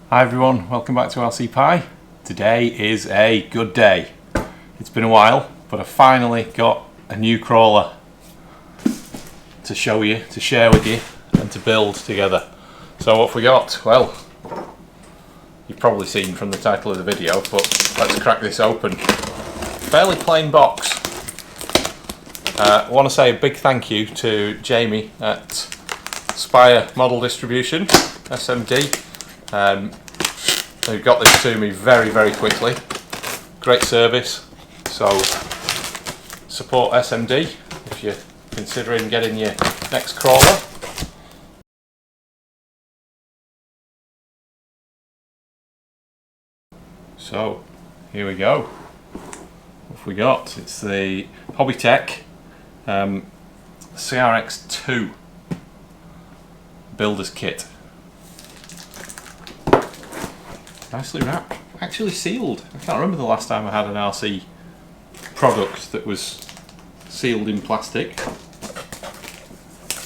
Hi everyone, welcome back to LC Pie. Today is a good day. It's been a while, but I finally got a new crawler to show you, to share with you, and to build together. So what have we got? Well, you've probably seen from the title of the video, but let's crack this open. Fairly plain box. I want to say a big thank you to Jamie at Spire Model Distribution, SMD. Who got this to me very quickly. Great service, so support SMD if you're considering getting your next crawler. So here we go. What have we got? It's the Hobbytech CRX2 builder's kit. Nicely wrapped, actually sealed. I can't remember the last time I had an RC product that was sealed in plastic.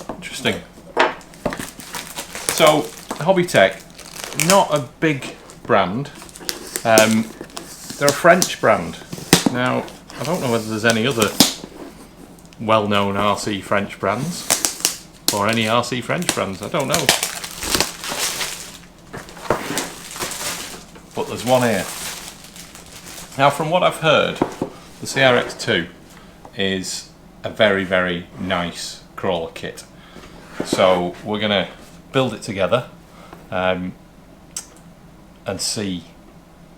Interesting. So, Hobbytech, not a big brand. They're a French brand. Now, I don't know whether there's any other well-known RC French brands, or any RC French brands, I don't know. But there's one here. Now, from what I've heard, the CRX2 is a very nice crawler kit. So we're going to build it together and see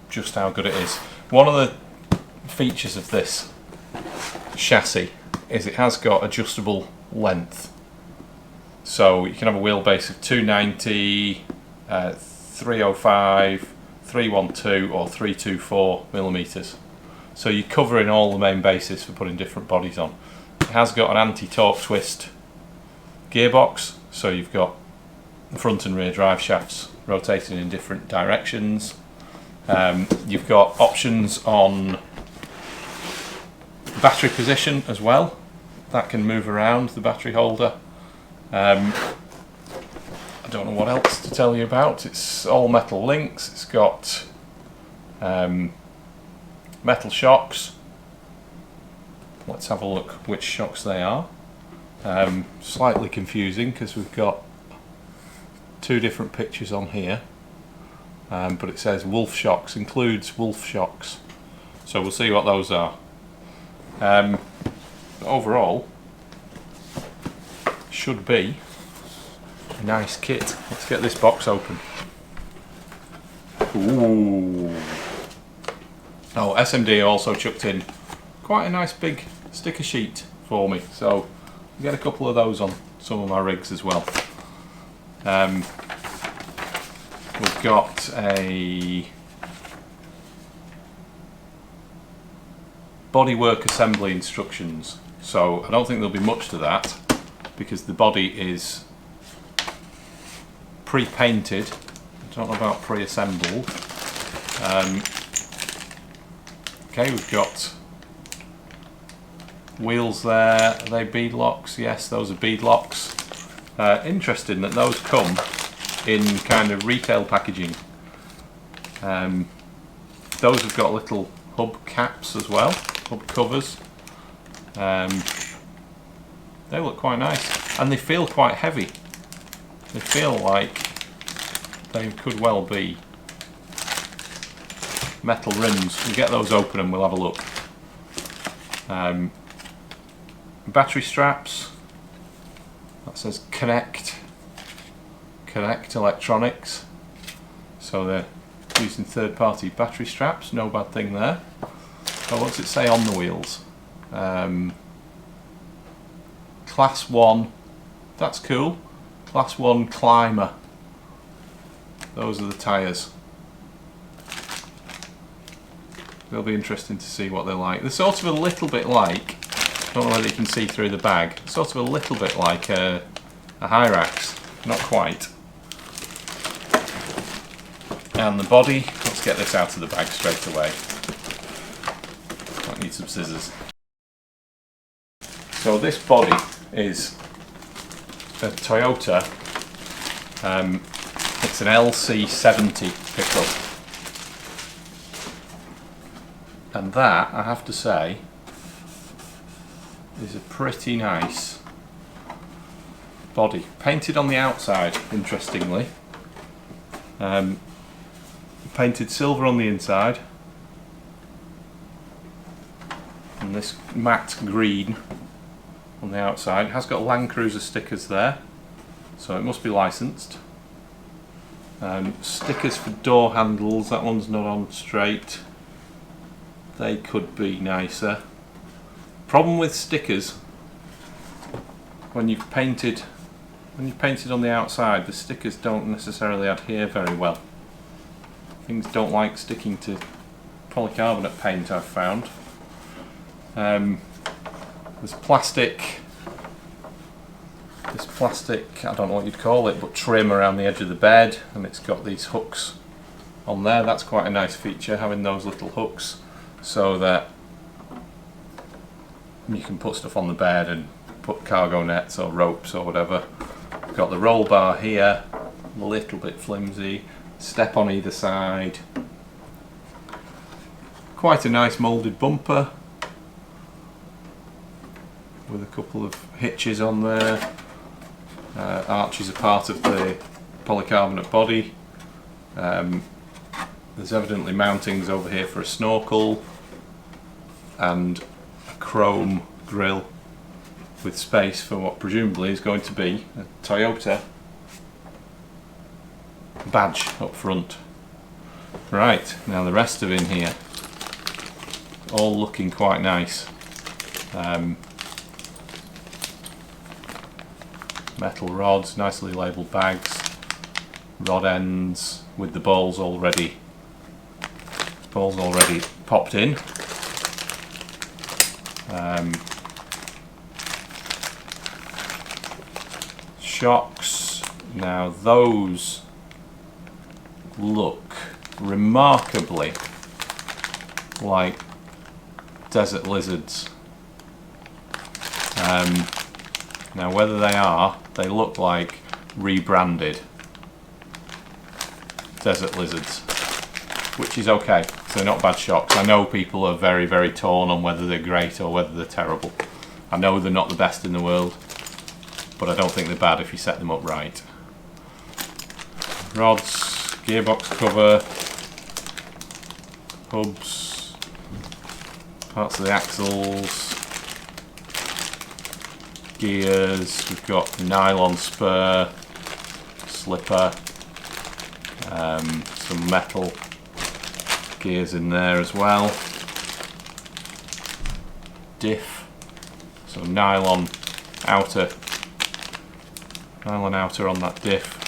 just how good it is. One of the features of this chassis is it has got adjustable length. So you can have a wheelbase of 290, 305, 312 or 324 millimeters. So you're covering all the main bases for putting different bodies on. It has got an anti-torque twist gearbox, so you've got the front and rear drive shafts rotating in different directions. You've got options on the battery position as well. That can move around the battery holder. I don't know what else to tell you about. It's all metal links. It's got metal shocks. Let's have a look which shocks they are. Slightly confusing because we've got two different pictures on here, but it says Wolf shocks, includes Wolf shocks. So we'll see what those are. Overall, should be a nice kit. Let's get this box open. Ooh. Oh, SMD also chucked in quite a nice big sticker sheet for me, so I'll get a couple of those on some of my rigs as well. We've got a bodywork assembly instructions, so I don't think there'll be much to that because the body is pre-painted. I don't know about pre-assembled. Okay, we've got wheels there. Are they bead locks? Yes, those are bead locks. Interesting that those come in kind of retail packaging. Those have got little hub caps as well, hub covers. They look quite nice and they feel quite heavy. They feel like they could well be metal rims. We'll get those open and we'll have a look. Battery straps. That says Connect Electronics. So they're using third-party battery straps. No bad thing there. Oh, what's it say on the wheels? Class 1. That's cool. Class 1 Climber. Those are the tyres. It'll be interesting to see what they're like. They're sort of a little bit like, I don't know whether you can see through the bag, sort of a little bit like a Hyrax, not quite. And the body, let's get this out of the bag straight away. Might need some scissors. So this body is a Toyota It's an LC70 pickup, and that, I have to say, is a pretty nice body. Painted on the outside, interestingly. Painted silver on the inside, and this matte green on the outside. It has got Land Cruiser stickers there, so it must be licensed. Stickers for door handles, that one's not on straight. They could be nicer. Problem with stickers, when you've painted on the outside, the stickers don't necessarily adhere very well. Things don't like sticking to polycarbonate paint, I've found. There's plastic, I don't know what you'd call it, but trim around the edge of the bed, and it's got these hooks on there. That's quite a nice feature, having those little hooks, so that you can put stuff on the bed and put cargo nets or ropes or whatever. We've got the roll bar here, a little bit flimsy, step on either side. Quite a nice moulded bumper with a couple of hitches on there. Arches are part of the polycarbonate body. There's evidently mountings over here for a snorkel and a chrome grille with space for what presumably is going to be a Toyota badge up front. Right, now the rest of in here, all looking quite nice. Metal rods, nicely labelled bags, rod ends with the balls already popped in. Shocks, now those look remarkably like desert lizards. Now whether they look like rebranded desert lizards, which is okay, so they're not bad shocks. I know people are very, very torn on whether they're great or whether they're terrible. I know they're not the best in the world, but I don't think they're bad if you set them up right. Rods, gearbox cover, hubs, parts of the axles, gears, we've got nylon spur, slipper, some metal gears in there as well, diff, so nylon outer on that diff,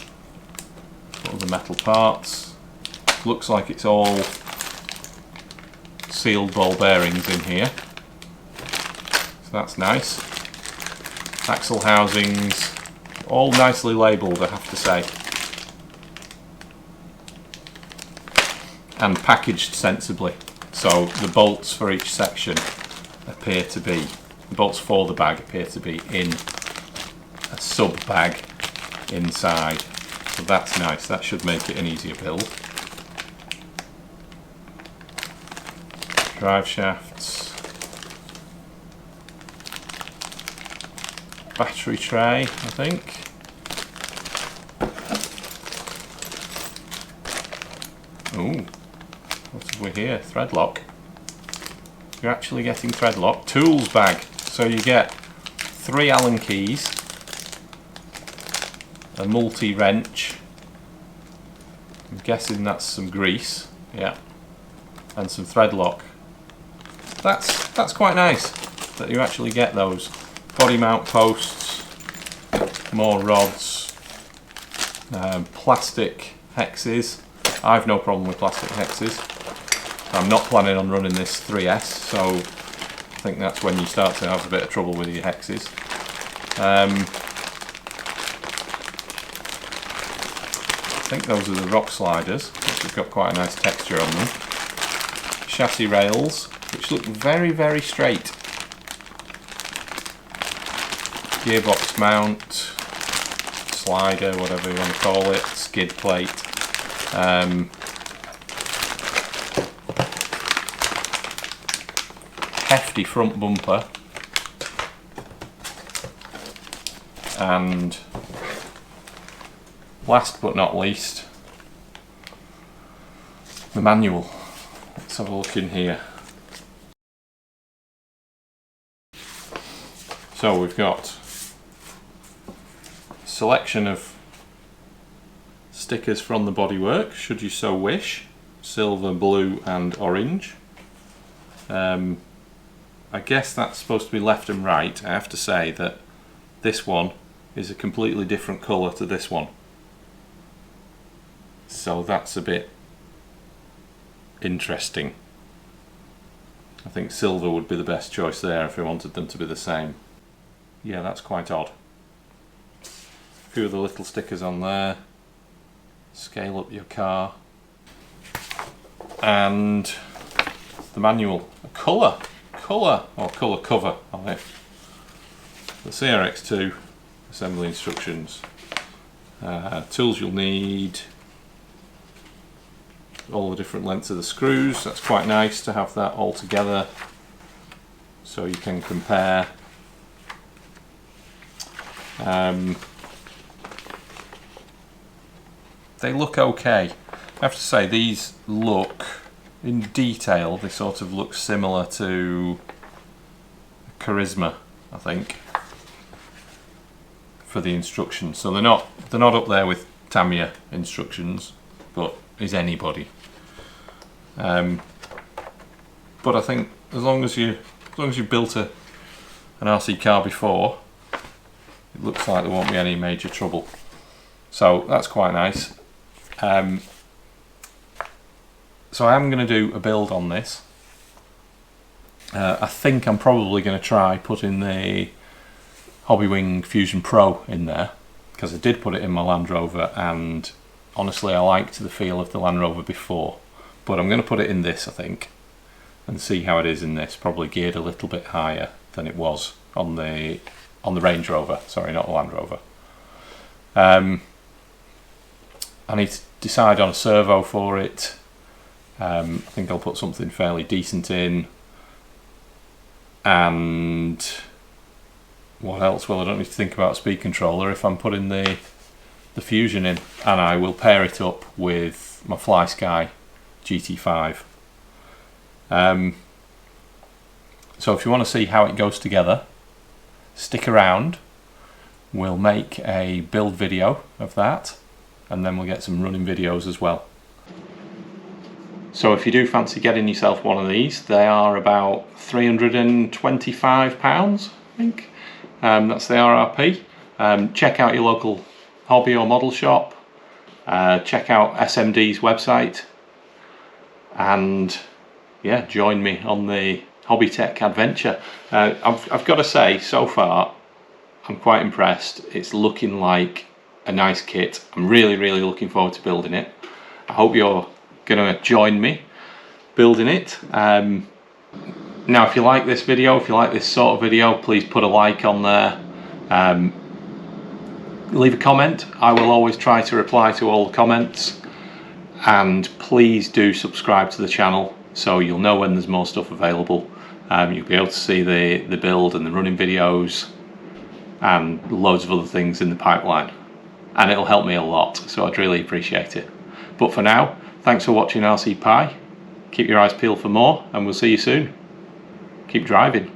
all the metal parts. Looks like it's all sealed ball bearings in here, so that's nice. Axle housings, all nicely labelled, I have to say, and packaged sensibly, so the bolts for each section appear to be, the bolts for the bag appear to be in a sub bag inside, so that's nice. That should make it an easier build. Drive shafts, battery tray, I think. Ooh, what have we here? Thread lock. You're actually getting thread lock. Tools bag. So you get 3 Allen keys, a multi-wrench, I'm guessing that's some grease, yeah, and some thread lock. That's quite nice that you actually get those. Body mount posts, more rods, plastic hexes. I've no problem with plastic hexes. I'm not planning on running this 3S, so I think that's when you start to have a bit of trouble with your hexes. I think those are the rock sliders, which have got quite a nice texture on them. Chassis rails, which look very, very straight. slider, whatever you want to call it, skid plate. Hefty front bumper, and last but not least, the manual. Let's have a look in here. So we've got a selection of stickers from the bodywork, should you so wish. Silver, blue and orange. I guess that's supposed to be left and right. I have to say that this one is a completely different colour to this one. So that's a bit interesting. I think silver would be the best choice there if we wanted them to be the same. Yeah, that's quite odd. A few of the little stickers on there. Scale up your car. And the manual. A colour cover on it. The CRX2 assembly instructions. Tools you'll need. All the different lengths of the screws. That's quite nice to have that all together so you can compare. They look okay. I have to say these look, in detail, they sort of look similar to Charisma, I think, for the instructions. So they're not up there with Tamiya instructions, but is anybody. But I think as long as you've built an RC car before, it looks like there won't be any major trouble. So that's quite nice. So I am going to do a build on this. I think I'm probably going to try putting the Hobbywing Fusion Pro in there, because I did put it in my Land Rover and honestly I liked the feel of the Land Rover before. But I'm going to put it in this, I think, and see how it is in this. Probably geared a little bit higher than it was on the Range Rover. Sorry, not the Land Rover. I need to decide on a servo for it. I think I'll put something fairly decent in. And what else? Well, I don't need to think about a speed controller if I'm putting the Fusion in, and I will pair it up with my FlySky GT5. So if you want to see how it goes together, stick around. We'll make a build video of that, and then we'll get some running videos as well. So if you do fancy getting yourself one of these, they are about £325, I think. That's the RRP. Check out your local hobby or model shop. Check out SMD's website. And yeah, join me on the Hobbytech adventure. I've got to say, so far, I'm quite impressed. It's looking like a nice kit. I'm really looking forward to building it. I hope you're going to join me building it. Now if you like this video, if you like this sort of video, please put a like on there. Leave a comment. I will always try to reply to all the comments, and please do subscribe to the channel so you'll know when there's more stuff available. You'll be able to see the build and the running videos and loads of other things in the pipeline, and it'll help me a lot, so I'd really appreciate it. But for now, thanks for watching RC Pi. Keep your eyes peeled for more, and we'll see you soon. Keep driving.